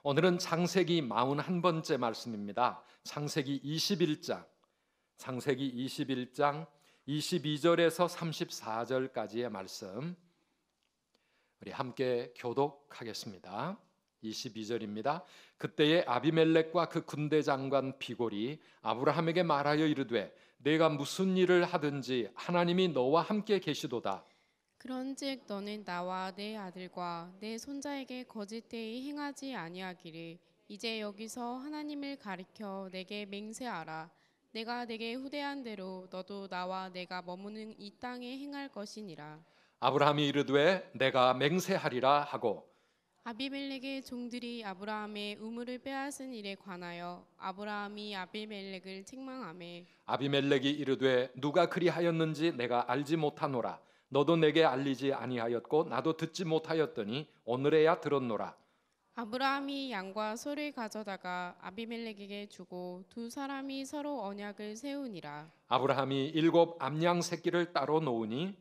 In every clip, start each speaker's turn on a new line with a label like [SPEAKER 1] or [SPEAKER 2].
[SPEAKER 1] 오늘은 창세기 41번째 말씀입니다. 창세기 21장 22절에서 34절까지의 말씀 우리 함께 교독하겠습니다. 22절입니다. 그때에 아비멜렉과 그 군대 장관 비골이 아브라함에게 말하여 이르되 내가 무슨 일을 하든지 하나님이 너와 함께 계시도다.
[SPEAKER 2] 그런즉 너는 나와 내 아들과 내 손자에게 거짓되이 행하지 아니하기를 이제 여기서 하나님을 가리켜 내게 맹세하라. 내가 내게 후대한 대로 너도 나와 내가 머무는 이 땅에 행할 것이니라.
[SPEAKER 1] 아브라함이 이르되 내가 맹세하리라 하고
[SPEAKER 2] 아비멜렉의 종들이 아브라함의 우물을 빼앗은 일에 관하여 아브라함이 아비멜렉을 책망하매
[SPEAKER 1] 아비멜렉이 이르되 누가 그리하였는지 내가 알지 못하노라. 너도 내게 알리지 아니하였고 나도 듣지 못하였더니 오늘에야 들었노라.
[SPEAKER 2] 아브라함이 양과 소를 가져다가 아비멜렉에게 주고 두 사람이 서로 언약을 세우니라.
[SPEAKER 1] 아브라함이 7 암양 새끼를 따로 놓으니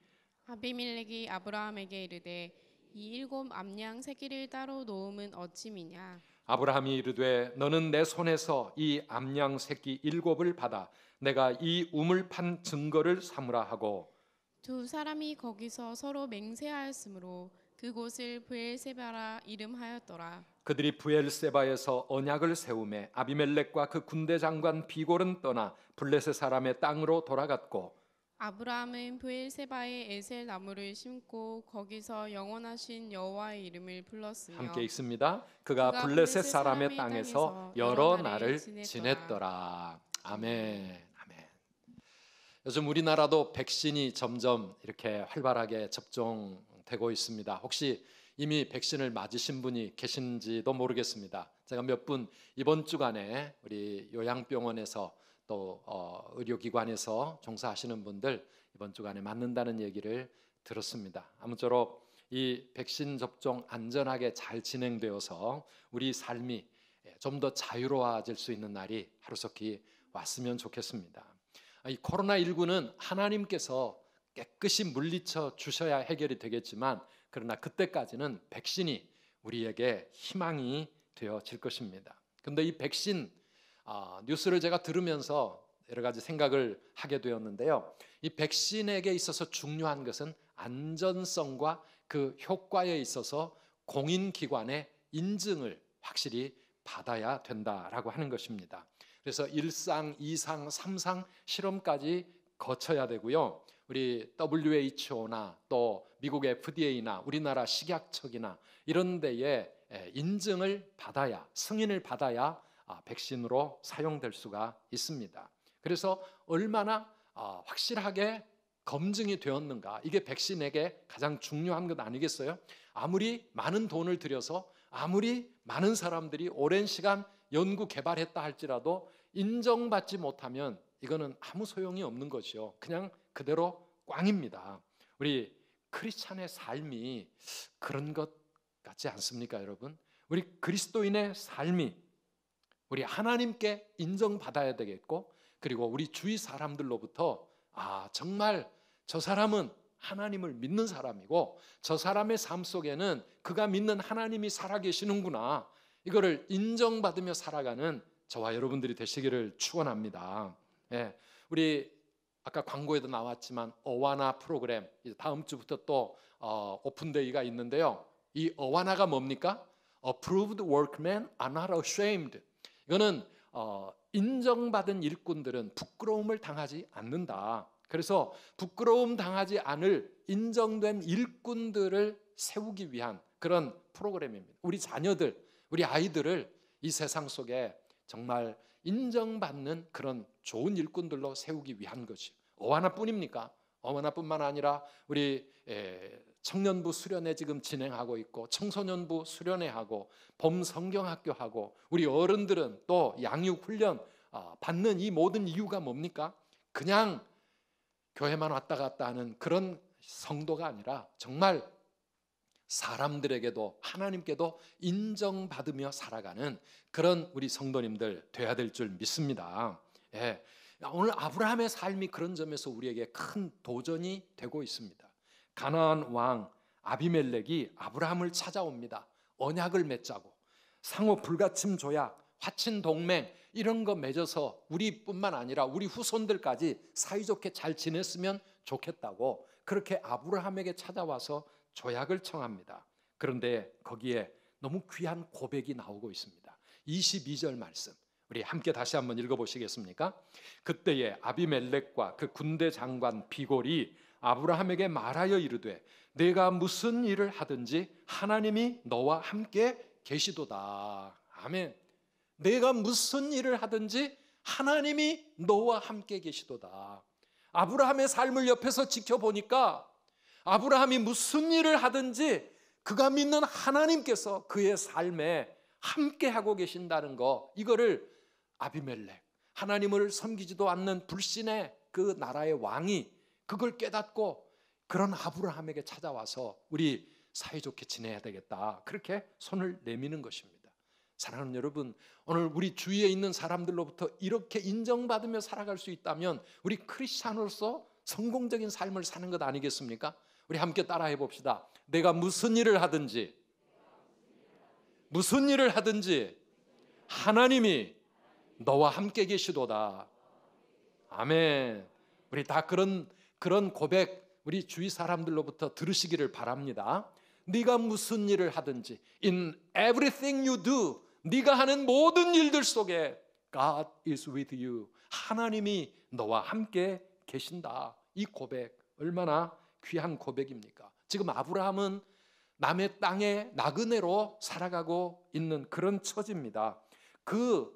[SPEAKER 2] 아비멜렉이 아브라함에게 이르되 이 7 암양 새끼를 따로 놓음은 어찌미냐.
[SPEAKER 1] 아브라함이 이르되 너는 내 손에서 이 암양 새끼 7을 받아 내가 이 우물 판 증거를 삼으라 하고
[SPEAKER 2] 두 사람이 거기서 서로 맹세하였으므로 그곳을 브엘세바라 이름하였더라.
[SPEAKER 1] 그들이 브엘세바에서 언약을 세우매 아비멜렉과 그 군대 장관 비골은 떠나 블레셋 사람의 땅으로 돌아갔고
[SPEAKER 2] 아브라함은 브엘세바에 에셀 나무를 심고 거기서 영원하신 여호와의 이름을 불렀으며
[SPEAKER 1] 함께 읽습니다. 그가 블레셋 사람의 땅에서 여러 날을 지냈더라. 아멘. 아멘. 요즘 우리나라도 백신이 점점 이렇게 활발하게 접종되고 있습니다. 혹시 이미 백신을 맞으신 분이 계신지도 모르겠습니다. 제가 몇 분 이번 주간에 우리 요양병원에서 또 의료기관에서 종사하시는 분들 이번 주간에 맞는다는 얘기를 들었습니다. 아무쪼록 이 백신 접종 안전하게 잘 진행되어서 우리 삶이 좀 더 자유로워질 수 있는 날이 하루속히 왔으면 좋겠습니다. 이 코로나19는 하나님께서 깨끗이 물리쳐 주셔야 해결이 되겠지만 그러나 그때까지는 백신이 우리에게 희망이 되어질 것입니다. 그런데 이 백신 뉴스를 제가 들으면서 여러 가지 생각을 하게 되었는데요. 이 백신에게 있어서 중요한 것은 안전성과 그 효과에 있어서 공인기관의 인증을 확실히 받아야 된다라고 하는 것입니다. 그래서 1상, 2상, 3상 실험까지 거쳐야 되고요. 우리 WHO나 또 미국 FDA나 우리나라 식약처기나 이런 데에 인증을 받아야, 승인을 받아야 백신으로 사용될 수가 있습니다. 그래서 얼마나 확실하게 검증이 되었는가, 이게 백신에게 가장 중요한 것 아니겠어요? 아무리 많은 돈을 들여서 아무리 많은 사람들이 오랜 시간 연구 개발했다 할지라도 인정받지 못하면 이거는 아무 소용이 없는 것이요, 그냥 그대로 꽝입니다. 우리 크리스찬의 삶이 그런 것 같지 않습니까, 여러분? 우리 그리스도인의 삶이 우리 하나님께 인정받아야 되겠고, 그리고 우리 주위 사람들로부터 정말 저 사람은 하나님을 믿는 사람이고 저 사람의 삶 속에는 그가 믿는 하나님이 살아계시는구나, 이거를 인정받으며 살아가는 저와 여러분들이 되시기를 축원합니다. 우리 아까 광고에도 나왔지만 어와나 프로그램 다음 주부터 또 오픈데이가 있는데요. 이 어와나가 뭡니까? Approved workmen are not ashamed. 이거는 인정받은 일꾼들은 부끄러움을 당하지 않는다. 그래서 부끄러움 당하지 않을 인정된 일꾼들을 세우기 위한 그런 프로그램입니다. 우리 자녀들, 우리 아이들을 이 세상 속에 정말 인정받는 그런 좋은 일꾼들로 세우기 위한 것이 어와나뿐입니까? 어와나뿐만 아니라 우리 청년부 수련회 지금 진행하고 있고 청소년부 수련회 하고 범성경학교하고 우리 어른들은 또 양육훈련 받는 이 모든 이유가 뭡니까? 그냥 교회만 왔다 갔다 하는 그런 성도가 아니라 정말 사람들에게도 하나님께도 인정받으며 살아가는 그런 우리 성도님들 돼야 될 줄 믿습니다. 오늘 아브라함의 삶이 그런 점에서 우리에게 큰 도전이 되고 있습니다. 가나안 왕 아비멜렉이 아브라함을 찾아옵니다. 언약을 맺자고. 상호 불가침 조약, 화친 동맹 이런 거 맺어서 우리뿐만 아니라 우리 후손들까지 사이좋게 잘 지냈으면 좋겠다고 그렇게 아브라함에게 찾아와서 조약을 청합니다. 그런데 거기에 너무 귀한 고백이 나오고 있습니다. 22절 말씀 우리 함께 다시 한번 읽어보시겠습니까? 그때에 아비멜렉과 그 군대 장관 비골이 아브라함에게 말하여 이르되 내가 무슨 일을 하든지 하나님이 너와 함께 계시도다. 아멘. 내가 무슨 일을 하든지 하나님이 너와 함께 계시도다. 아브라함의 삶을 옆에서 지켜보니까 아브라함이 무슨 일을 하든지 그가 믿는 하나님께서 그의 삶에 함께 하고 계신다는 거, 이거를 아비멜렉, 하나님을 섬기지도 않는 불신의 그 나라의 왕이 그걸 깨닫고 그런 아브라함에게 찾아와서 우리 사이좋게 지내야 되겠다, 그렇게 손을 내미는 것입니다. 사랑하는 여러분, 오늘 우리 주위에 있는 사람들로부터 이렇게 인정받으며 살아갈 수 있다면 우리 크리스찬으로서 성공적인 삶을 사는 것 아니겠습니까? 우리 함께 따라해 봅시다. 내가 무슨 일을 하든지 하나님이 너와 함께 계시도다. 아멘. 우리 다 그런 고백 우리 주위 사람들로부터 들으시기를 바랍니다. 네가 무슨 일을 하든지 in everything you do, 네가 하는 모든 일들 속에 God is with you, 하나님이 너와 함께 계신다. 이 고백 얼마나 귀한 고백입니까? 지금 아브라함은 남의 땅에 나그네로 살아가고 있는 그런 처지입니다. 그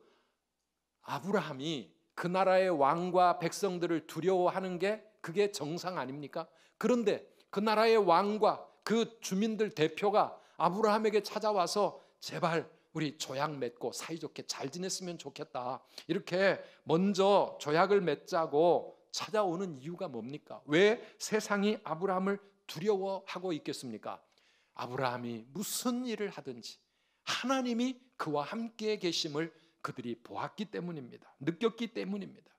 [SPEAKER 1] 아브라함이 그 나라의 왕과 백성들을 두려워하는 게 그게 정상 아닙니까? 그런데 그 나라의 왕과 그 주민들 대표가 아브라함에게 찾아와서 제발 우리 조약 맺고 사이좋게 잘 지냈으면 좋겠다, 이렇게 먼저 조약을 맺자고 찾아오는 이유가 뭡니까? 왜 세상이 아브라함을 두려워하고 있겠습니까? 아브라함이 무슨 일을 하든지 하나님이 그와 함께 계심을 그들이 보았기 때문입니다. 느꼈기 때문입니다.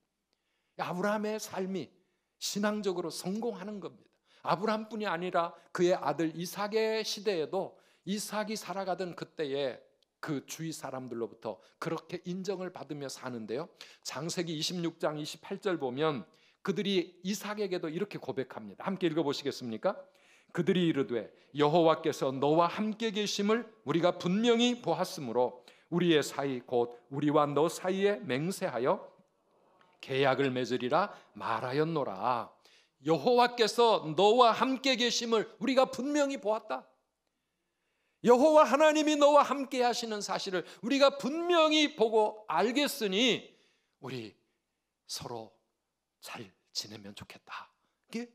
[SPEAKER 1] 아브라함의 삶이 신앙적으로 성공하는 겁니다. 아브라함뿐이 아니라 그의 아들 이삭의 시대에도 이삭이 살아가던 그때에 그 주위 사람들로부터 그렇게 인정을 받으며 사는데요, 창세기 26장 28절 보면 그들이 이삭에게도 이렇게 고백합니다. 함께 읽어보시겠습니까? 그들이 이르되 여호와께서 너와 함께 계심을 우리가 분명히 보았으므로 우리의 사이 곧 우리와 너 사이에 맹세하여 계약을 맺으리라 말하였노라. 여호와께서 너와 함께 계심을 우리가 분명히 보았다. 여호와 하나님이 너와 함께 하시는 사실을 우리가 분명히 보고 알겠으니 우리 서로 잘 지내면 좋겠다. 이게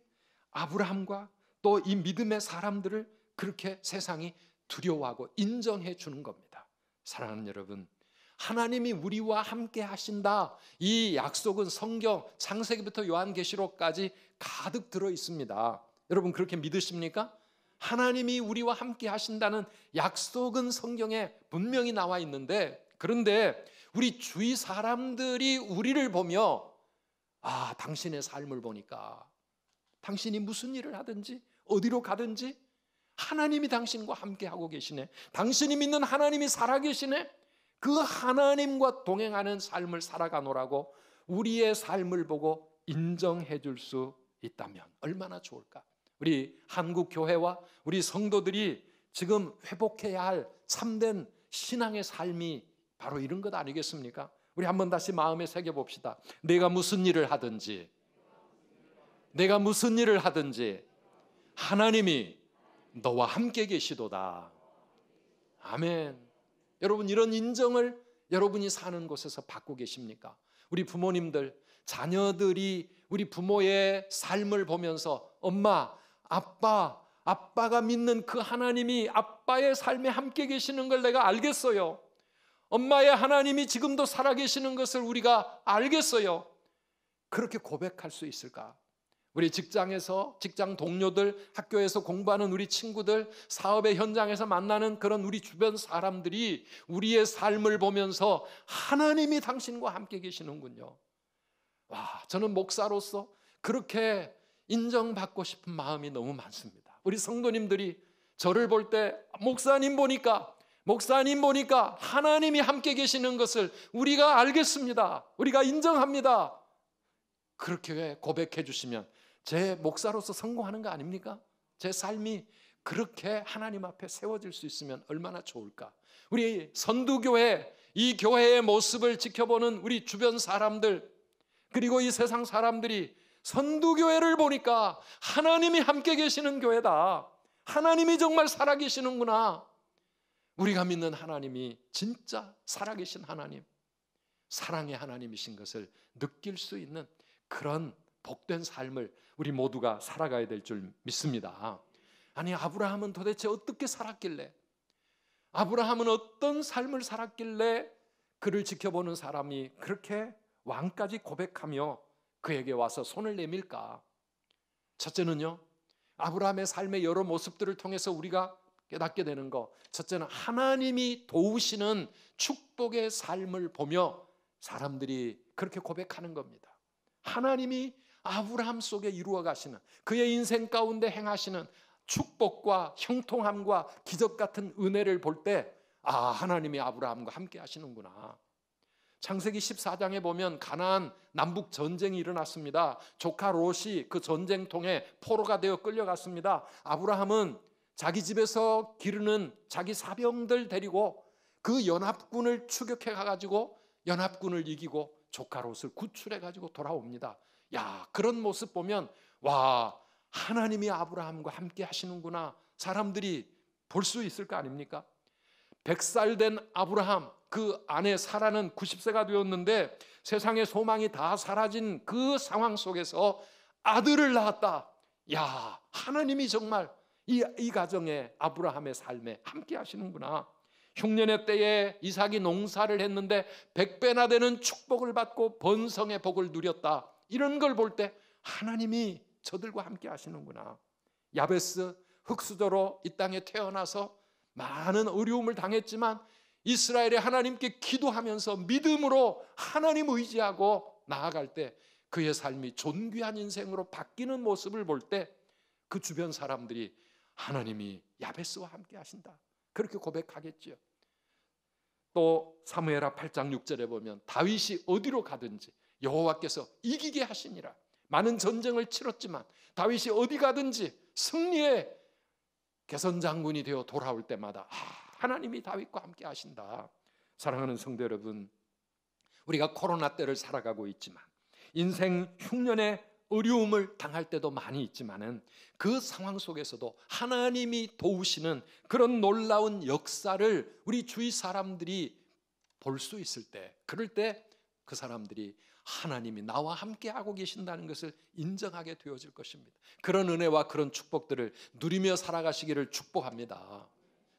[SPEAKER 1] 아브라함과 또 이 믿음의 사람들을 그렇게 세상이 두려워하고 인정해 주는 겁니다. 사랑하는 여러분, 하나님이 우리와 함께 하신다, 이 약속은 성경 창세기부터 요한계시록까지 가득 들어 있습니다. 여러분 그렇게 믿으십니까? 하나님이 우리와 함께 하신다는 약속은 성경에 분명히 나와 있는데, 그런데 우리 주위 사람들이 우리를 보며 당신의 삶을 보니까 당신이 무슨 일을 하든지 어디로 가든지 하나님이 당신과 함께하고 계시네, 당신이 믿는 하나님이 살아계시네, 그 하나님과 동행하는 삶을 살아가노라고 우리의 삶을 보고 인정해 줄 수 있다면 얼마나 좋을까. 우리 한국 교회와 우리 성도들이 지금 회복해야 할 참된 신앙의 삶이 바로 이런 것 아니겠습니까? 우리 한번 다시 마음에 새겨봅시다. 내가 무슨 일을 하든지 하나님이 너와 함께 계시도다. 아멘. 여러분 이런 인정을 여러분이 사는 곳에서 받고 계십니까? 우리 부모님들, 자녀들이 우리 부모의 삶을 보면서 엄마, 아빠가 믿는 그 하나님이 아빠의 삶에 함께 계시는 걸 내가 알겠어요. 엄마의 하나님이 지금도 살아계시는 것을 우리가 알겠어요. 그렇게 고백할 수 있을까? 우리 직장에서 직장 동료들, 학교에서 공부하는 우리 친구들, 사업의 현장에서 만나는 그런 우리 주변 사람들이 우리의 삶을 보면서 하나님이 당신과 함께 계시는군요. 저는 목사로서 그렇게 인정받고 싶은 마음이 너무 많습니다. 우리 성도님들이 저를 볼 때 목사님 보니까 목사님 보니까 하나님이 함께 계시는 것을 우리가 알겠습니다. 우리가 인정합니다. 그렇게 고백해 주시면 제 목사로서 성공하는 거 아닙니까? 제 삶이 그렇게 하나님 앞에 세워질 수 있으면 얼마나 좋을까? 우리 선두교회, 이 교회의 모습을 지켜보는 우리 주변 사람들, 그리고 이 세상 사람들이 선두교회를 보니까 하나님이 함께 계시는 교회다. 하나님이 정말 살아계시는구나. 우리가 믿는 하나님이 진짜 살아계신 하나님, 사랑의 하나님이신 것을 느낄 수 있는 그런 복된 삶을 우리 모두가 살아가야 될 줄 믿습니다. 아니, 아브라함은 도대체 어떻게 살았길래, 아브라함은 어떤 삶을 살았길래 그를 지켜보는 사람이 그렇게 왕까지 고백하며 그에게 와서 손을 내밀까? 첫째는요, 아브라함의 삶의 여러 모습들을 통해서 우리가 깨닫게 되는 거, 첫째는 하나님이 도우시는 축복의 삶을 보며 사람들이 그렇게 고백하는 겁니다. 하나님이 아브라함 속에 이루어 가시는, 그의 인생 가운데 행하시는 축복과 형통함과 기적 같은 은혜를 볼 때, 아, 하나님이 아브라함과 함께 하시는구나. 창세기 14장에 보면 가나안 남북 전쟁이 일어났습니다. 조카 롯이 그 전쟁통에 포로가 되어 끌려갔습니다. 아브라함은 자기 집에서 기르는 자기 사병들 데리고 그 연합군을 추격해 가지고 연합군을 이기고 조카 롯을 구출해 가지고 돌아옵니다. 야, 그런 모습 보면 와, 하나님이 아브라함과 함께 하시는구나, 사람들이 볼 수 있을 거 아닙니까? 100살 된 아브라함, 그 아내 사라는 90세가 되었는데 세상의 소망이 다 사라진 그 상황 속에서 아들을 낳았다. 야, 하나님이 정말 이 가정에, 아브라함의 삶에 함께 하시는구나. 흉년의 때에 이삭이 농사를 했는데 100배나 되는 축복을 받고 번성의 복을 누렸다. 이런 걸 볼 때 하나님이 저들과 함께 하시는구나. 야베스 흙수저로 이 땅에 태어나서 많은 어려움을 당했지만 이스라엘의 하나님께 기도하면서 믿음으로 하나님 의지하고 나아갈 때 그의 삶이 존귀한 인생으로 바뀌는 모습을 볼 때 그 주변 사람들이 하나님이 야베스와 함께 하신다, 그렇게 고백하겠죠. 또 사무엘하 8장 6절에 보면 다윗이 어디로 가든지 여호와께서 이기게 하시니라. 많은 전쟁을 치렀지만 다윗이 어디 가든지 승리의 개선장군이 되어 돌아올 때마다 하나님이 다윗과 함께 하신다. 사랑하는 성도 여러분, 우리가 코로나 때를 살아가고 있지만 인생 흉년의 어려움을 당할 때도 많이 있지만은 그 상황 속에서도 하나님이 도우시는 그런 놀라운 역사를 우리 주위 사람들이 볼 수 있을 때, 그럴 때 그 사람들이 하나님이 나와 함께 하고 계신다는 것을 인정하게 되어질 것입니다. 그런 은혜와 그런 축복들을 누리며 살아가시기를 축복합니다.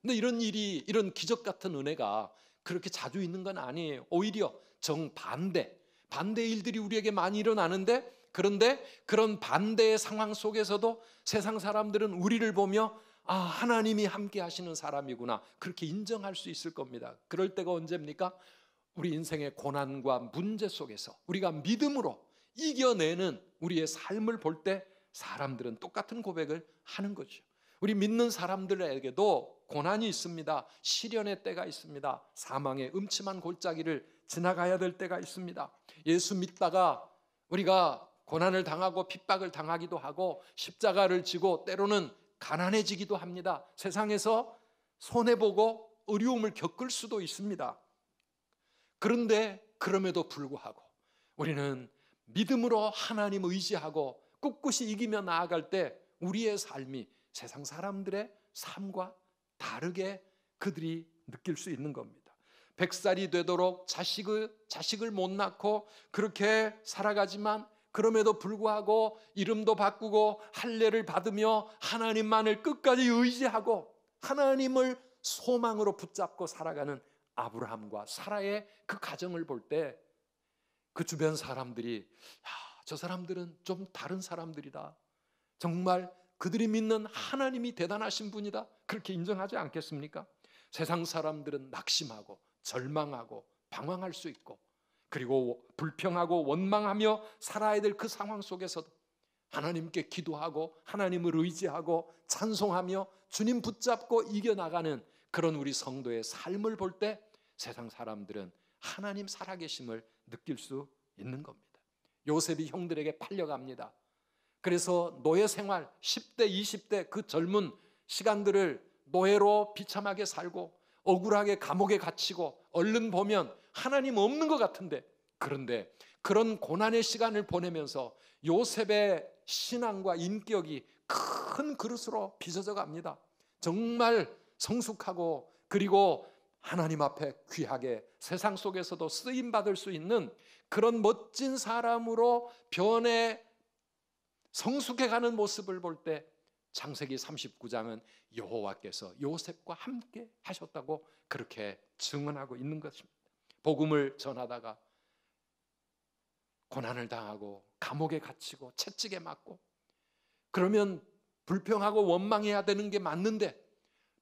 [SPEAKER 1] 근데 이런 일이, 이런 기적 같은 은혜가 그렇게 자주 있는 건 아니에요. 오히려 정반대, 반대의 일들이 우리에게 많이 일어나는데, 그런데 그런 반대의 상황 속에서도 세상 사람들은 우리를 보며 아, 하나님이 함께 하시는 사람이구나, 그렇게 인정할 수 있을 겁니다. 그럴 때가 언제입니까? 우리 인생의 고난과 문제 속에서 우리가 믿음으로 이겨내는 우리의 삶을 볼 때 사람들은 똑같은 고백을 하는 거죠. 우리 믿는 사람들에게도 고난이 있습니다. 시련의 때가 있습니다. 사망의 음침한 골짜기를 지나가야 될 때가 있습니다. 예수 믿다가 우리가 고난을 당하고 핍박을 당하기도 하고 십자가를 지고 때로는 가난해지기도 합니다. 세상에서 손해보고 어려움을 겪을 수도 있습니다. 그런데 그럼에도 불구하고 우리는 믿음으로 하나님 의지하고 꿋꿋이 이기며 나아갈 때 우리의 삶이 세상 사람들의 삶과 다르게 그들이 느낄 수 있는 겁니다. 100살이 되도록 자식을 못 낳고 그렇게 살아가지만 그럼에도 불구하고 이름도 바꾸고 할례를 받으며 하나님만을 끝까지 의지하고 하나님을 소망으로 붙잡고 살아가는 아브라함과 사라의 그 가정을 볼 때 그 주변 사람들이 저 사람들은 좀 다른 사람들이다, 정말 그들이 믿는 하나님이 대단하신 분이다, 그렇게 인정하지 않겠습니까? 세상 사람들은 낙심하고 절망하고 방황할 수 있고 그리고 불평하고 원망하며 살아야 될 그 상황 속에서도 하나님께 기도하고 하나님을 의지하고 찬송하며 주님 붙잡고 이겨나가는 그런 우리 성도의 삶을 볼 때 세상 사람들은 하나님 살아계심을 느낄 수 있는 겁니다. 요셉이 형들에게 팔려갑니다. 그래서 노예 생활 10대 20대 그 젊은 시간들을 노예로 비참하게 살고 억울하게 감옥에 갇히고 얼른 보면 하나님 없는 것 같은데, 그런데 그런 고난의 시간을 보내면서 요셉의 신앙과 인격이 큰 그릇으로 빚어져 갑니다. 정말 성숙하고 그리고 하나님 앞에 귀하게 세상 속에서도 쓰임받을 수 있는 그런 멋진 사람으로 변해 성숙해가는 모습을 볼 때 창세기 39장은 여호와께서 요셉과 함께 하셨다고 그렇게 증언하고 있는 것입니다. 복음을 전하다가 고난을 당하고 감옥에 갇히고 채찍에 맞고 그러면 불평하고 원망해야 되는 게 맞는데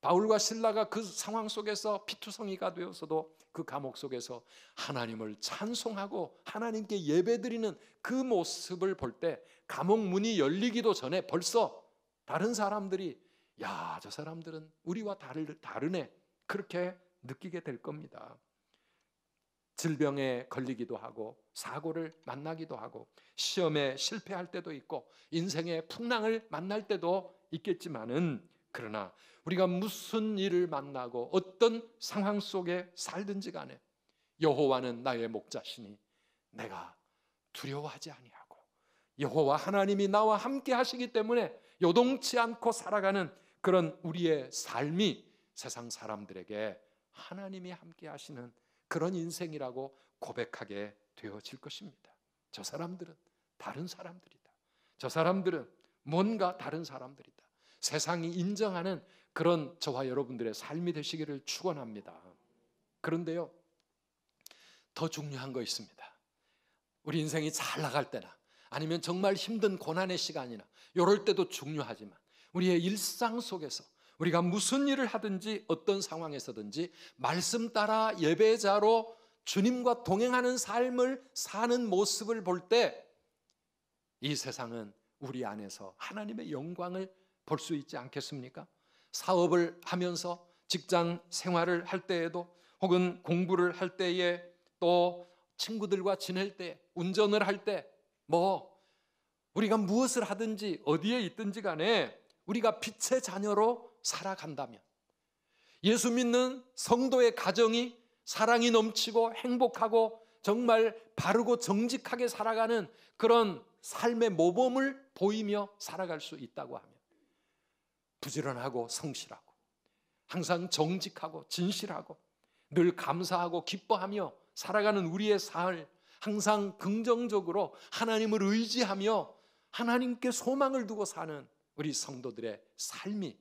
[SPEAKER 1] 바울과 실라가 그 상황 속에서 피투성이가 되어서도 그 감옥 속에서 하나님을 찬송하고 하나님께 예배드리는 그 모습을 볼 때 감옥 문이 열리기도 전에 벌써 다른 사람들이 야, 저 사람들은 우리와 다르네 그렇게 느끼게 될 겁니다. 질병에 걸리기도 하고 사고를 만나기도 하고 시험에 실패할 때도 있고 인생의 풍랑을 만날 때도 있겠지만은, 그러나 우리가 무슨 일을 만나고 어떤 상황 속에 살든지 간에 여호와는 나의 목자시니 내가 두려워하지 아니하고 여호와 하나님이 나와 함께 하시기 때문에 요동치 않고 살아가는 그런 우리의 삶이 세상 사람들에게 하나님이 함께 하시는 그런 인생이라고 고백하게 되어질 것입니다. 저 사람들은 다른 사람들이다. 저 사람들은 뭔가 다른 사람들이다. 세상이 인정하는 그런 저와 여러분들의 삶이 되시기를 축원합니다. 그런데요, 더 중요한 거 있습니다. 우리 인생이 잘 나갈 때나 아니면 정말 힘든 고난의 시간이나 이럴 때도 중요하지만 우리의 일상 속에서 우리가 무슨 일을 하든지 어떤 상황에서든지 말씀 따라 예배자로 주님과 동행하는 삶을 사는 모습을 볼 때 이 세상은 우리 안에서 하나님의 영광을 볼 수 있지 않겠습니까? 사업을 하면서 직장 생활을 할 때에도 혹은 공부를 할 때에 또 친구들과 지낼 때 운전을 할 때 우리가 무엇을 하든지 어디에 있든지 간에 우리가 빛의 자녀로 살아간다면 예수 믿는 성도의 가정이 사랑이 넘치고 행복하고 정말 바르고 정직하게 살아가는 그런 삶의 모범을 보이며 살아갈 수 있다고 하면 부지런하고 성실하고 항상 정직하고 진실하고 늘 감사하고 기뻐하며 살아가는 우리의 삶을 항상 긍정적으로 하나님을 의지하며 하나님께 소망을 두고 사는 우리 성도들의 삶이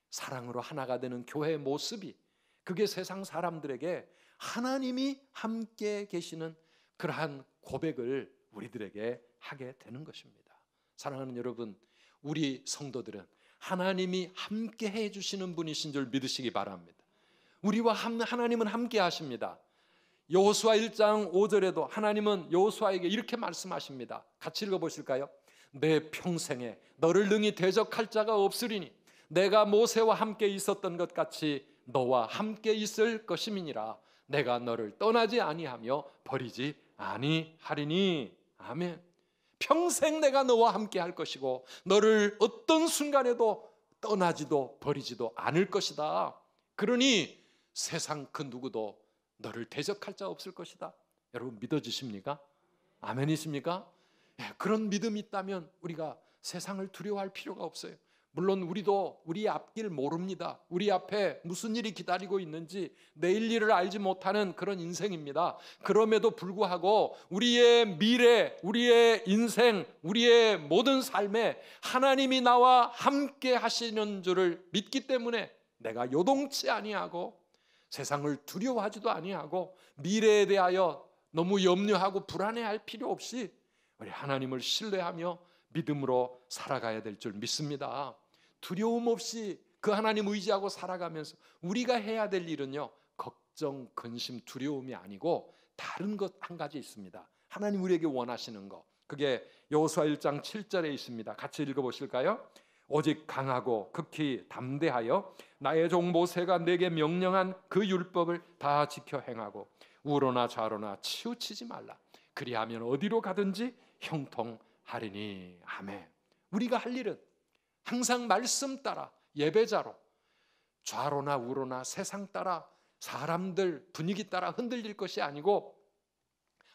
[SPEAKER 1] 사랑으로 하나가 되는 교회의 모습이, 그게 세상 사람들에게 하나님이 함께 계시는 그러한 고백을 우리들에게 하게 되는 것입니다. 사랑하는 여러분, 우리 성도들은 하나님이 함께 해주시는 분이신 줄 믿으시기 바랍니다. 우리와 하나님은 함께 하십니다. 여호수아 1장 5절에도 하나님은 여호수아에게 이렇게 말씀하십니다. 같이 읽어보실까요? 내 평생에 너를 능히 대적할 자가 없으리니 내가 모세와 함께 있었던 것 같이 너와 함께 있을 것임이니라. 내가 너를 떠나지 아니하며 버리지 아니하리니. 아멘. 평생 내가 너와 함께 할 것이고 너를 어떤 순간에도 떠나지도 버리지도 않을 것이다. 그러니 세상 그 누구도 너를 대적할 자 없을 것이다. 여러분 믿어지십니까? 아멘이십니까? 그런 믿음이 있다면 우리가 세상을 두려워할 필요가 없어요. 물론 우리도 우리 앞길 모릅니다. 우리 앞에 무슨 일이 기다리고 있는지 내일 일을 알지 못하는 그런 인생입니다. 그럼에도 불구하고 우리의 미래, 우리의 인생, 우리의 모든 삶에 하나님이 나와 함께 하시는 줄을 믿기 때문에 내가 요동치 아니하고 세상을 두려워하지도 아니하고 미래에 대하여 너무 염려하고 불안해할 필요 없이 우리 하나님을 신뢰하며 믿음으로 살아가야 될 줄 믿습니다. 두려움 없이 그 하나님 의지하고 살아가면서 우리가 해야 될 일은요, 걱정, 근심, 두려움이 아니고 다른 것 한 가지 있습니다. 하나님 우리에게 원하시는 거, 그게 여호수아 1장 7절에 있습니다. 같이 읽어보실까요? 오직 강하고 극히 담대하여 나의 종 모세가 내게 명령한 그 율법을 다 지켜 행하고 우로나 좌로나 치우치지 말라. 그리하면 어디로 가든지 형통하리니. 아멘. 우리가 할 일은 항상 말씀 따라 예배자로 좌로나 우로나 세상 따라 사람들 분위기 따라 흔들릴 것이 아니고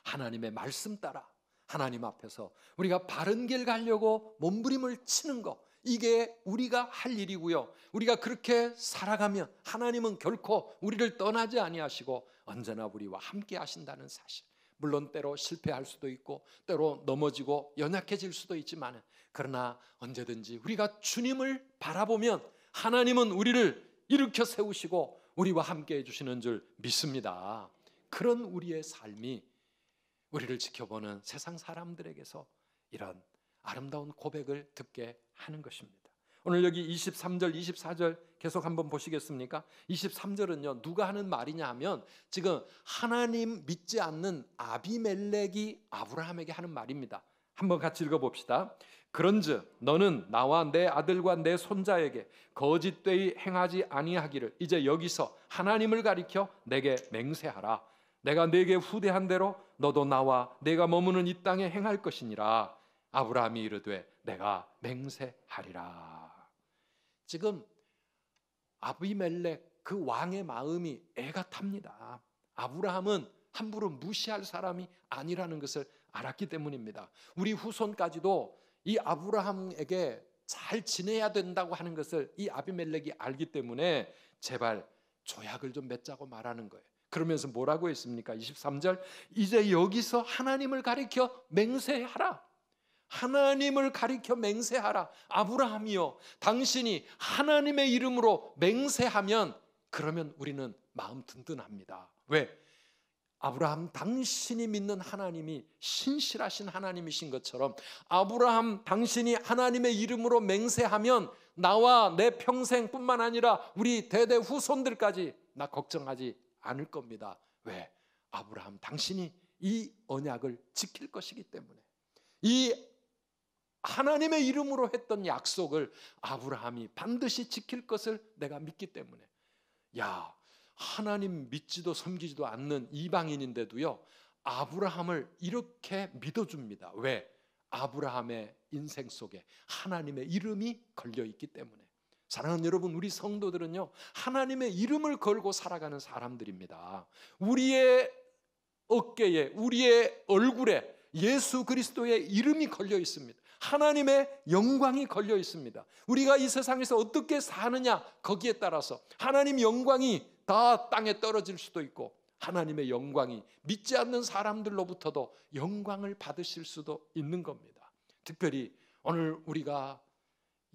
[SPEAKER 1] 하나님의 말씀 따라 하나님 앞에서 우리가 바른 길 가려고 몸부림을 치는 것, 이게 우리가 할 일이고요. 우리가 그렇게 살아가면 하나님은 결코 우리를 떠나지 아니하시고 언제나 우리와 함께 하신다는 사실. 물론 때로 실패할 수도 있고 때로 넘어지고 연약해질 수도 있지만, 그러나 언제든지 우리가 주님을 바라보면 하나님은 우리를 일으켜 세우시고 우리와 함께 해주시는 줄 믿습니다. 그런 우리의 삶이 우리를 지켜보는 세상 사람들에게서 이런 아름다운 고백을 듣게 하는 것입니다. 오늘 여기 23절 24절 계속 한번 보시겠습니까? 23절은요 누가 하는 말이냐 하면 지금 하나님 믿지 않는 아비멜렉이 아브라함에게 하는 말입니다. 한번 같이 읽어봅시다. 그런즉 너는 나와 내 아들과 내 손자에게 거짓되이 행하지 아니하기를 이제 여기서 하나님을 가리켜 내게 맹세하라. 내가 네게 후대한 대로 너도 나와 내가 머무는 이 땅에 행할 것이니라. 아브라함이 이르되 내가 맹세하리라. 지금 아비멜렉 그 왕의 마음이 애가 탑니다. 아브라함은 함부로 무시할 사람이 아니라는 것을 알았기 때문입니다. 우리 후손까지도 이 아브라함에게 잘 지내야 된다고 하는 것을 이 아비멜렉이 알기 때문에 제발 조약을 좀 맺자고 말하는 거예요. 그러면서 뭐라고 했습니까? 23절 이제 여기서 하나님을 가리켜 맹세하라. 하나님을 가리켜 맹세하라. 아브라함이여, 당신이 하나님의 이름으로 맹세하면 그러면 우리는 마음 든든합니다. 왜? 아브라함, 당신이 믿는 하나님이 신실하신 하나님이신 것처럼 아브라함, 당신이 하나님의 이름으로 맹세하면 나와 내 평생뿐만 아니라 우리 대대 후손들까지 나 걱정하지 않을 겁니다. 왜? 아브라함, 당신이 이 언약을 지킬 것이기 때문에. 이 하나님의 이름으로 했던 약속을 아브라함이 반드시 지킬 것을 내가 믿기 때문에. 야, 하나님 믿지도 섬기지도 않는 이방인인데도요 아브라함을 이렇게 믿어줍니다. 왜? 아브라함의 인생 속에 하나님의 이름이 걸려있기 때문에. 사랑하는 여러분, 우리 성도들은요 하나님의 이름을 걸고 살아가는 사람들입니다. 우리의 어깨에, 우리의 얼굴에 예수 그리스도의 이름이 걸려 있습니다. 하나님의 영광이 걸려 있습니다. 우리가 이 세상에서 어떻게 사느냐 거기에 따라서 하나님 영광이 다 땅에 떨어질 수도 있고 하나님의 영광이 믿지 않는 사람들로부터도 영광을 받으실 수도 있는 겁니다. 특별히 오늘 우리가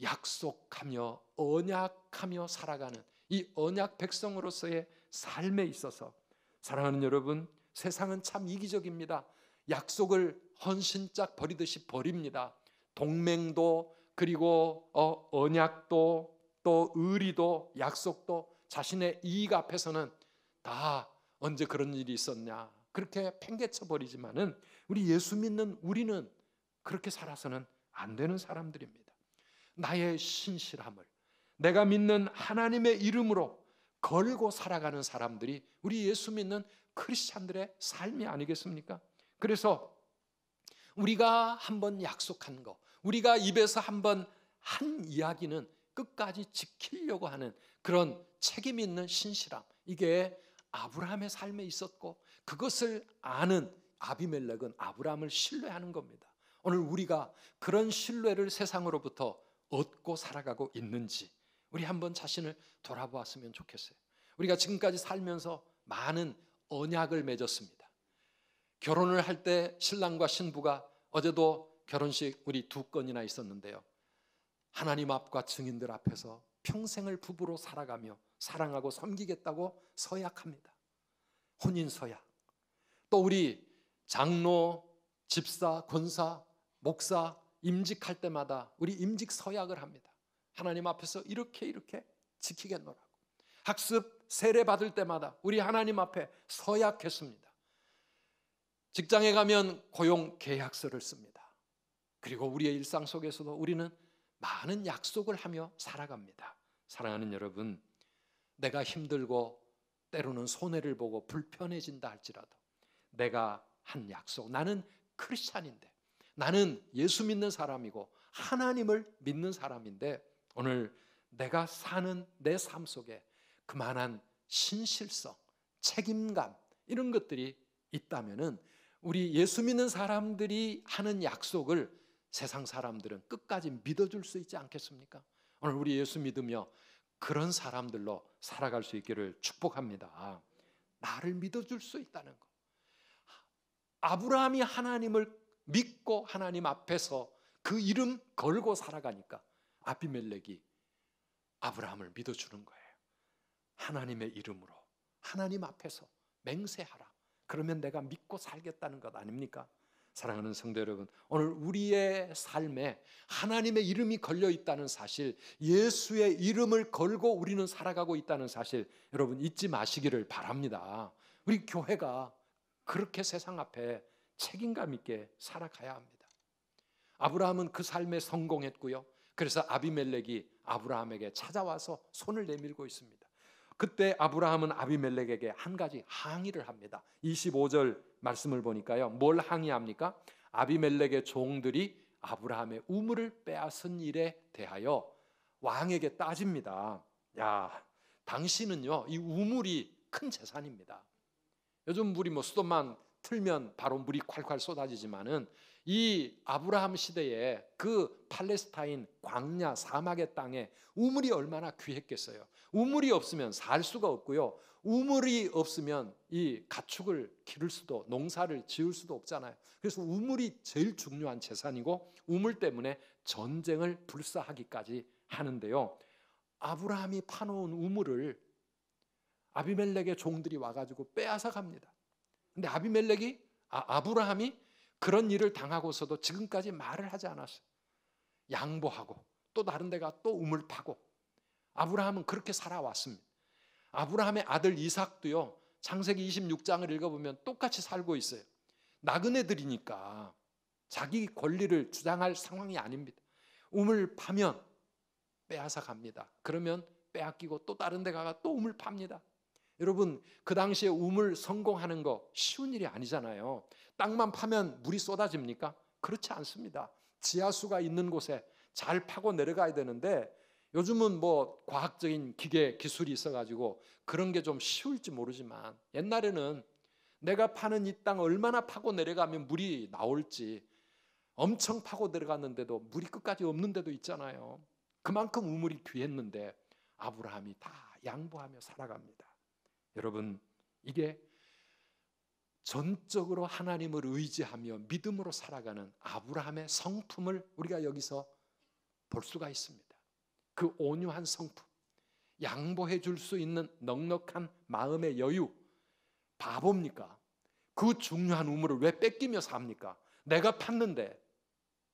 [SPEAKER 1] 약속하며 언약하며 살아가는 이 언약 백성으로서의 삶에 있어서 사랑하는 여러분, 세상은 참 이기적입니다. 약속을 헌신짝 버리듯이 버립니다. 동맹도 그리고 언약도 또 의리도 약속도 자신의 이익 앞에서는 다 언제 그런 일이 있었냐 그렇게 팽개쳐 버리지만은 우리 예수 믿는 우리는 그렇게 살아서는 안 되는 사람들입니다. 나의 신실함을 내가 믿는 하나님의 이름으로 걸고 살아가는 사람들이 우리 예수 믿는 크리스찬들의 삶이 아니겠습니까? 그래서 우리가 한번 약속한 거, 우리가 입에서 한번 한 이야기는 끝까지 지키려고 하는 그런 책임 있는 신실함, 이게 아브라함의 삶에 있었고 그것을 아는 아비멜렉은 아브라함을 신뢰하는 겁니다. 오늘 우리가 그런 신뢰를 세상으로부터 얻고 살아가고 있는지 우리 한번 자신을 돌아보았으면 좋겠어요. 우리가 지금까지 살면서 많은 언약을 맺었습니다. 결혼을 할 때 신랑과 신부가, 어제도 결혼식 우리 2건이나 있었는데요, 하나님 앞과 증인들 앞에서 평생을 부부로 살아가며 사랑하고 섬기겠다고 서약합니다. 혼인 서약. 또 우리 장로, 집사, 권사, 목사 임직할 때마다 우리 임직 서약을 합니다. 하나님 앞에서 이렇게 지키겠노라고. 학습 세례 받을 때마다 우리 하나님 앞에 서약했습니다. 직장에 가면 고용 계약서를 씁니다. 그리고 우리의 일상 속에서도 우리는 많은 약속을 하며 살아갑니다. 사랑하는 여러분, 내가 힘들고 때로는 손해를 보고 불편해진다 할지라도 내가 한 약속, 나는 크리스찬인데, 나는 예수 믿는 사람이고 하나님을 믿는 사람인데, 오늘 내가 사는 내 삶 속에 그만한 신실성, 책임감, 이런 것들이 있다면은 우리 예수 믿는 사람들이 하는 약속을 세상 사람들은 끝까지 믿어줄 수 있지 않겠습니까? 오늘 우리 예수 믿으며 그런 사람들로 살아갈 수 있기를 축복합니다. 나를 믿어줄 수 있다는 것. 아브라함이 하나님을 믿고 하나님 앞에서 그 이름 걸고 살아가니까 아비멜렉이 아브라함을 믿어주는 거예요. 하나님의 이름으로 하나님 앞에서 맹세하라. 그러면 내가 믿고 살겠다는 것 아닙니까? 사랑하는 성도 여러분, 오늘 우리의 삶에 하나님의 이름이 걸려 있다는 사실, 예수의 이름을 걸고 우리는 살아가고 있다는 사실, 여러분 잊지 마시기를 바랍니다. 우리 교회가 그렇게 세상 앞에 책임감 있게 살아가야 합니다. 아브라함은 그 삶에 성공했고요. 그래서 아비멜렉이 아브라함에게 찾아와서 손을 내밀고 있습니다. 그때 아브라함은 아비멜렉에게 한 가지 항의를 합니다. 25절 말씀을 보니까요, 뭘 항의합니까? 아비멜렉의 종들이 아브라함의 우물을 빼앗은 일에 대하여 왕에게 따집니다. 야, 당신은요, 이 우물이 큰 재산입니다. 요즘 물이 수도만 틀면 바로 물이 콸콸 쏟아지지만은 이 아브라함 시대에 그 팔레스타인 광야 사막의 땅에 우물이 얼마나 귀했겠어요. 우물이 없으면 살 수가 없고요. 우물이 없으면 이 가축을 기를 수도, 농사를 지을 수도 없잖아요. 그래서 우물이 제일 중요한 재산이고, 우물 때문에 전쟁을 불사하기까지 하는데요. 아브라함이 파놓은 우물을 아비멜렉의 종들이 와가지고 빼앗아 갑니다. 근데 아브라함이 그런 일을 당하고서도 지금까지 말을 하지 않았어요. 양보하고 또 다른 데가 또 우물 파고, 아브라함은 그렇게 살아왔습니다. 아브라함의 아들 이삭도요, 창세기 26장을 읽어보면 똑같이 살고 있어요. 나그네들이니까 자기 권리를 주장할 상황이 아닙니다. 우물 파면 빼앗아 갑니다. 그러면 빼앗기고 또 다른 데 가가 또 우물 팝니다. 여러분, 그 당시에 우물 성공하는 거 쉬운 일이 아니잖아요. 땅만 파면 물이 쏟아집니까? 그렇지 않습니다. 지하수가 있는 곳에 잘 파고 내려가야 되는데, 요즘은 과학적인 기계 기술이 있어가지고 그런 게 좀 쉬울지 모르지만, 옛날에는 내가 파는 이 땅 얼마나 파고 내려가면 물이 나올지, 엄청 파고 내려갔는데도 물이 끝까지 없는 데도 있잖아요. 그만큼 우물이 귀했는데 아브라함이 다 양보하며 살아갑니다. 여러분, 이게 전적으로 하나님을 의지하며 믿음으로 살아가는 아브라함의 성품을 우리가 여기서 볼 수가 있습니다. 그 온유한 성품, 양보해 줄 수 있는 넉넉한 마음의 여유. 바보입니까? 그 중요한 우물을 왜 뺏기며 삽니까? 내가 팠는데,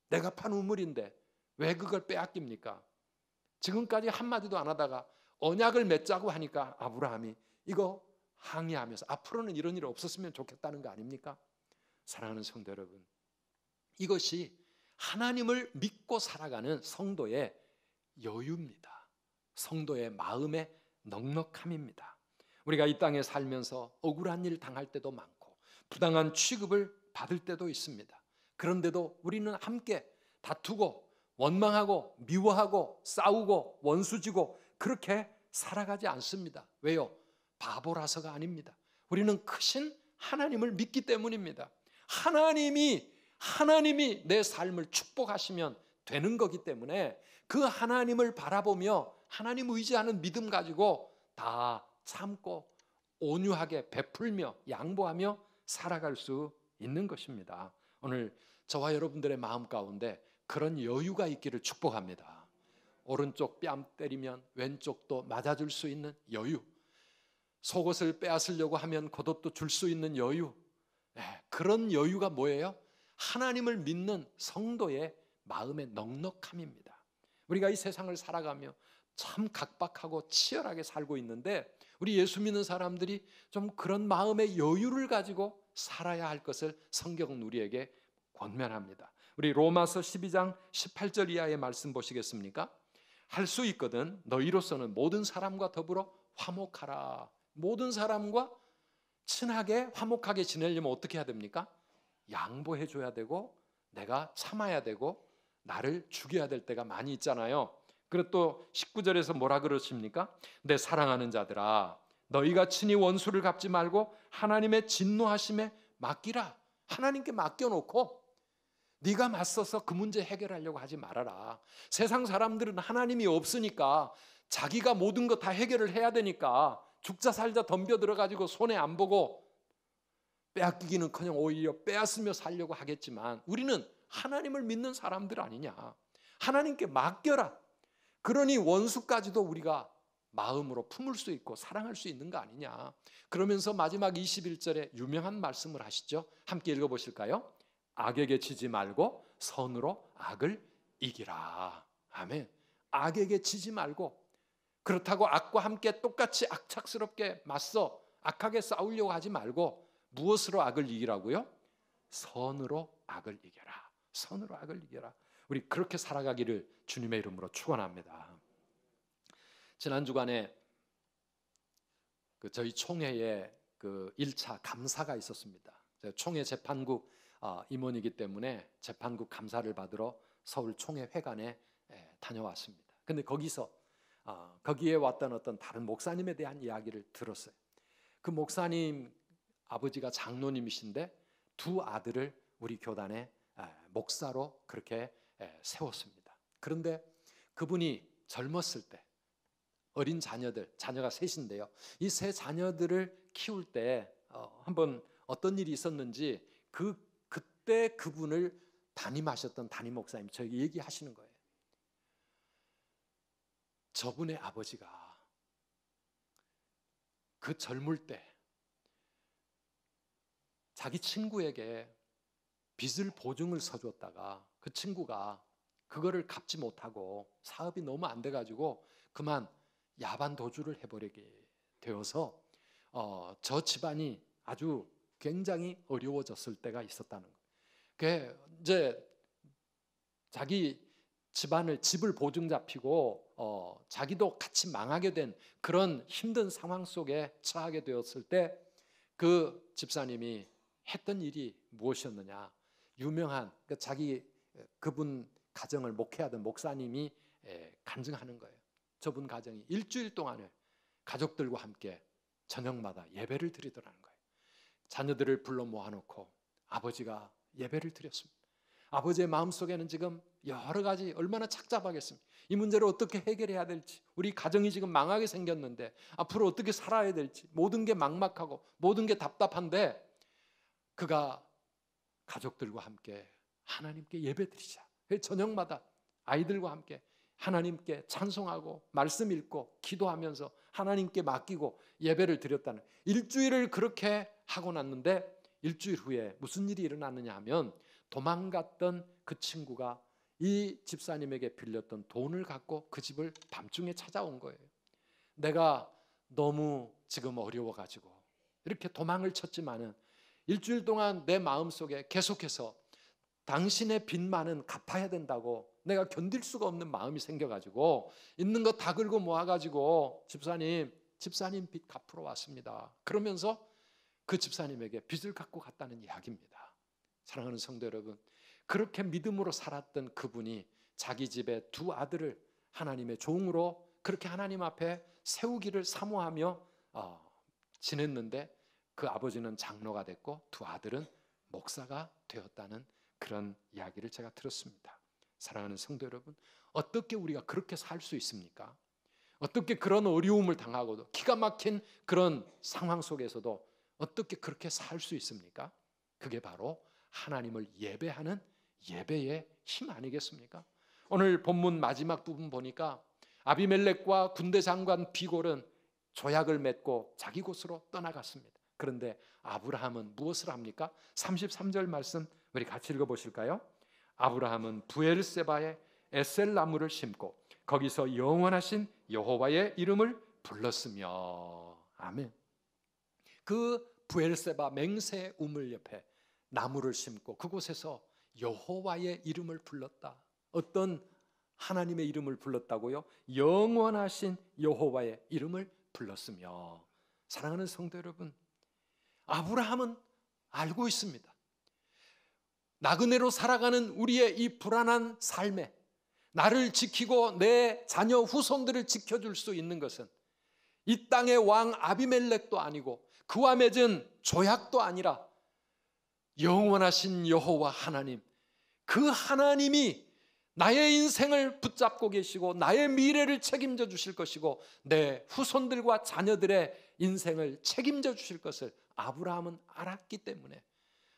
[SPEAKER 1] 내가 판 우물인데 왜 그걸 빼앗깁니까? 지금까지 한마디도 안 하다가 언약을 맺자고 하니까 아브라함이 이거 항의하면서 앞으로는 이런 일 없었으면 좋겠다는 거 아닙니까? 사랑하는 성도 여러분, 이것이 하나님을 믿고 살아가는 성도의 여유입니다. 성도의 마음의 넉넉함입니다. 우리가 이 땅에 살면서 억울한 일 당할 때도 많고 부당한 취급을 받을 때도 있습니다. 그런데도 우리는 함께 다투고 원망하고 미워하고 싸우고 원수지고 그렇게 살아가지 않습니다. 왜요? 바보라서가 아닙니다. 우리는 크신 하나님을 믿기 때문입니다. 하나님이 내 삶을 축복하시면 되는 거기 때문에 그 하나님을 바라보며 하나님 의지하는 믿음 가지고 다 참고 온유하게 베풀며 양보하며 살아갈 수 있는 것입니다. 오늘 저와 여러분들의 마음 가운데 그런 여유가 있기를 축복합니다. 오른쪽 뺨 때리면 왼쪽도 맞아줄 수 있는 여유, 속옷을 빼앗으려고 하면 겉옷도 줄 수 있는 여유, 그런 여유가 뭐예요? 하나님을 믿는 성도의 마음의 넉넉함입니다. 우리가 이 세상을 살아가며 참 각박하고 치열하게 살고 있는데, 우리 예수 믿는 사람들이 좀 그런 마음의 여유를 가지고 살아야 할 것을 성경은 우리에게 권면합니다. 우리 로마서 12장 18절 이하의 말씀 보시겠습니까? 할 수 있거든 너희로서는 모든 사람과 더불어 화목하라. 모든 사람과 친하게 화목하게 지내려면 어떻게 해야 됩니까? 양보해 줘야 되고 내가 참아야 되고 나를 죽여야 될 때가 많이 있잖아요. 그리고 또 19절에서 뭐라 그러십니까? 내 사랑하는 자들아 너희가 친히 원수를 갚지 말고 하나님의 진노하심에 맡기라. 하나님께 맡겨놓고 네가 맞서서 그 문제 해결하려고 하지 말아라. 세상 사람들은 하나님이 없으니까 자기가 모든 거 다 해결을 해야 되니까 죽자 살자 덤벼들어가지고 손해 안 보고 빼앗기기는커녕 오히려 빼앗으며 살려고 하겠지만 우리는 하나님을 믿는 사람들 아니냐. 하나님께 맡겨라. 그러니 원수까지도 우리가 마음으로 품을 수 있고 사랑할 수 있는 거 아니냐. 그러면서 마지막 21절에 유명한 말씀을 하시죠. 함께 읽어보실까요? 악에게 지지 말고 선으로 악을 이기라. 아멘. 악에게 지지 말고 그렇다고 악과 함께 똑같이 악착스럽게 맞서 악하게 싸우려고 하지 말고 무엇으로 악을 이기라고요? 선으로 악을 이겨라. 선으로 악을 이겨라. 우리 그렇게 살아가기를 주님의 이름으로 축원합니다. 지난 주간에 저희 총회에 1차 감사가 있었습니다. 총회 재판국 임원이기 때문에 재판국 감사를 받으러 서울 총회 회관에 다녀왔습니다. 근데 거기에 왔던 어떤 다른 목사님에 대한 이야기를 들었어요. 그 목사님 아버지가 장로님이신데 두 아들을 우리 교단의 목사로 그렇게 세웠습니다. 그런데 그분이 젊었을 때 어린 자녀가 셋인데요. 이 세 자녀들을 키울 때 한번 어떤 일이 있었는지 그때 그분을 담임하셨던 담임 목사님 저에게 얘기하시는 거예요. 저분의 아버지가 그 젊을 때 자기 친구에게 빚을 보증을 서줬다가 그 친구가 그거를 갚지 못하고 사업이 너무 안 돼가지고 그만 야반 도주를 해버리게 되어서 저 집안이 아주 굉장히 어려워졌을 때가 있었다는 거예요. 그게 이제 자기 집을 보증 잡히고 자기도 같이 망하게 된 그런 힘든 상황 속에 처하게 되었을 때 그 집사님이 했던 일이 무엇이었느냐? 유명한 그분 가정을 목회하던 목사님이 간증하는 거예요. 저분 가정이 일주일 동안을 가족들과 함께 저녁마다 예배를 드리더라는 거예요. 자녀들을 불러 모아놓고 아버지가 예배를 드렸습니다. 아버지의 마음속에는 지금 여러 가지 얼마나 착잡하겠습니까? 이 문제를 어떻게 해결해야 될지, 우리 가정이 지금 망하게 생겼는데 앞으로 어떻게 살아야 될지 모든 게 막막하고 모든 게 답답한데 그가 가족들과 함께 하나님께 예배드리자. 저녁마다 아이들과 함께 하나님께 찬송하고 말씀 읽고 기도하면서 하나님께 맡기고 예배를 드렸다는, 일주일을 그렇게 하고 났는데 일주일 후에 무슨 일이 일어났느냐 하면 도망갔던 그 친구가 이 집사님에게 빌렸던 돈을 갖고 그 집을 밤중에 찾아온 거예요. 내가 너무 지금 어려워가지고 이렇게 도망을 쳤지만은 일주일 동안 내 마음속에 계속해서 당신의 빚만은 갚아야 된다고 내가 견딜 수가 없는 마음이 생겨가지고 있는 거 다 긁어 모아가지고 집사님 빚 갚으러 왔습니다. 그러면서 그 집사님에게 빚을 갖고 갔다는 이야기입니다. 사랑하는 성도 여러분, 그렇게 믿음으로 살았던 그분이 자기 집에 두 아들을 하나님의 종으로 그렇게 하나님 앞에 세우기를 사모하며 지냈는데 그 아버지는 장로가 됐고 두 아들은 목사가 되었다는 그런 이야기를 제가 들었습니다. 사랑하는 성도 여러분, 어떻게 우리가 그렇게 살 수 있습니까? 어떻게 그런 어려움을 당하고도 기가 막힌 그런 상황 속에서도 어떻게 그렇게 살 수 있습니까? 그게 바로 하나님을 예배하는 예배의 힘 아니겠습니까? 오늘 본문 마지막 부분 보니까 아비멜렉과 군대 장관 비골은 조약을 맺고 자기 곳으로 떠나갔습니다. 그런데 아브라함은 무엇을 합니까? 33절 말씀 우리 같이 읽어보실까요? 아브라함은 부엘세바에 에셀 나무를 심고 거기서 영원하신 여호와의 이름을 불렀으며. 아멘. 그 부엘세바 맹세 우물 옆에 나무를 심고 그곳에서 여호와의 이름을 불렀다. 어떤 하나님의 이름을 불렀다고요? 영원하신 여호와의 이름을 불렀으며. 사랑하는 성도 여러분, 아브라함은 알고 있습니다. 나그네로 살아가는 우리의 이 불안한 삶에 나를 지키고 내 자녀 후손들을 지켜줄 수 있는 것은 이 땅의 왕 아비멜렉도 아니고 그와 맺은 조약도 아니라 영원하신 여호와 하나님, 그 하나님이 나의 인생을 붙잡고 계시고 나의 미래를 책임져 주실 것이고 내 후손들과 자녀들의 인생을 책임져 주실 것을 아브라함은 알았기 때문에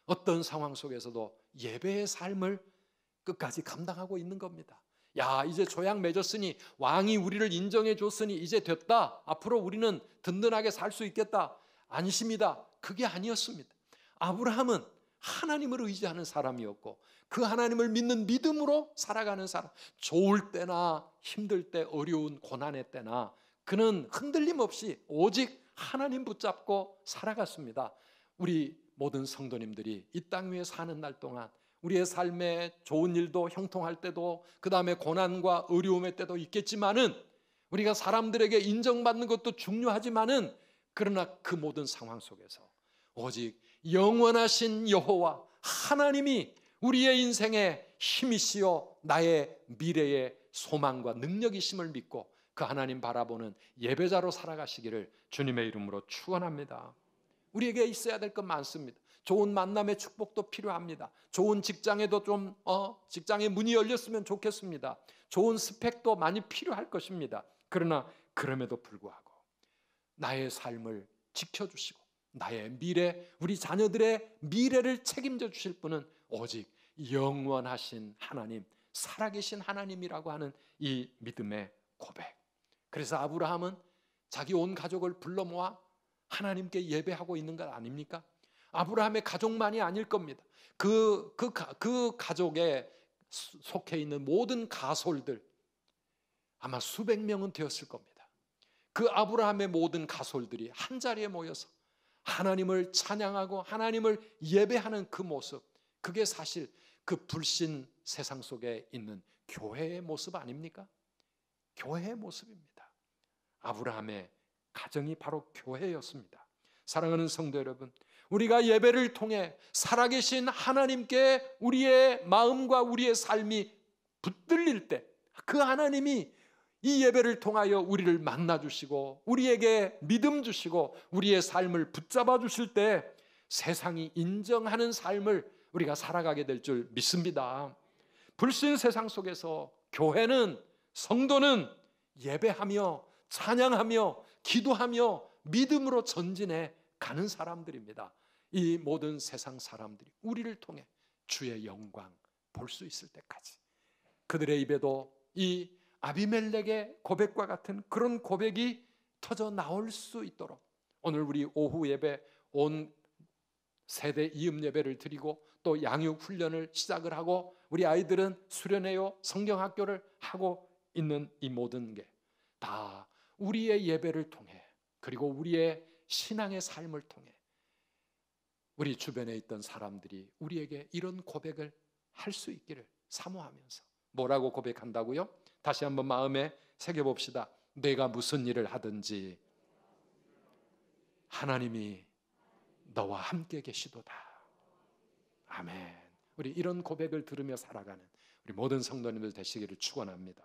[SPEAKER 1] 어떤 상황 속에서도 예배의 삶을 끝까지 감당하고 있는 겁니다. 야, 이제 조약 맺었으니 왕이 우리를 인정해 줬으니 이제 됐다. 앞으로 우리는 든든하게 살 수 있겠다. 안심이다. 그게 아니었습니다. 아브라함은 하나님을 의지하는 사람이었고 그 하나님을 믿는 믿음으로 살아가는 사람. 좋을 때나 힘들 때, 어려운 고난의 때나 그는 흔들림 없이 오직 하나님 붙잡고 살아갔습니다. 우리 모든 성도님들이 이 땅 위에 사는 날 동안 우리의 삶에 좋은 일도 형통할 때도 그 다음에 고난과 어려움의 때도 있겠지만은 우리가 사람들에게 인정받는 것도 중요하지만은 그러나 그 모든 상황 속에서 오직 영원하신 여호와 하나님이 우리의 인생의 힘이시여 나의 미래의 소망과 능력이심을 믿고 그 하나님 바라보는 예배자로 살아가시기를 주님의 이름으로 축원합니다. 우리에게 있어야 될 것 많습니다. 좋은 만남의 축복도 필요합니다. 좋은 직장에도 좀 직장의 문이 열렸으면 좋겠습니다. 좋은 스펙도 많이 필요할 것입니다. 그러나 그럼에도 불구하고 나의 삶을 지켜주시고 나의 미래, 우리 자녀들의 미래를 책임져 주실 분은 오직 영원하신 하나님, 살아계신 하나님이라고 하는 이 믿음의 고백. 그래서 아브라함은 자기 온 가족을 불러 모아 하나님께 예배하고 있는 것 아닙니까? 아브라함의 가족만이 아닐 겁니다. 그 가족에 속해 있는 모든 가솔들 아마 수백 명은 되었을 겁니다. 그 아브라함의 모든 가솔들이 한 자리에 모여서 하나님을 찬양하고 하나님을 예배하는 그 모습, 그게 사실 그 불신 세상 속에 있는 교회의 모습 아닙니까? 교회의 모습입니다. 아브라함의 가정이 바로 교회였습니다. 사랑하는 성도 여러분, 우리가 예배를 통해 살아계신 하나님께 우리의 마음과 우리의 삶이 붙들릴 때 그 하나님이 이 예배를 통하여 우리를 만나 주시고 우리에게 믿음 주시고 우리의 삶을 붙잡아 주실 때 세상이 인정하는 삶을 우리가 살아가게 될 줄 믿습니다. 불신 세상 속에서 교회는, 성도는 예배하며 찬양하며 기도하며 믿음으로 전진해 가는 사람들입니다. 이 모든 세상 사람들이 우리를 통해 주의 영광 볼 수 있을 때까지 그들의 입에도 이 아비멜렉의 고백과 같은 그런 고백이 터져 나올 수 있도록 오늘 우리 오후 예배 온 세대 이음 예배를 드리고 또 양육 훈련을 시작을 하고 우리 아이들은 수련회요 성경학교를 하고 있는 이 모든 게 다 우리의 예배를 통해 그리고 우리의 신앙의 삶을 통해 우리 주변에 있던 사람들이 우리에게 이런 고백을 할 수 있기를 사모하면서 뭐라고 고백한다고요? 다시 한번 마음에 새겨봅시다. 내가 무슨 일을 하든지 하나님이 너와 함께 계시도다. 아멘. 우리 이런 고백을 들으며 살아가는 우리 모든 성도님들 되시기를 축원합니다.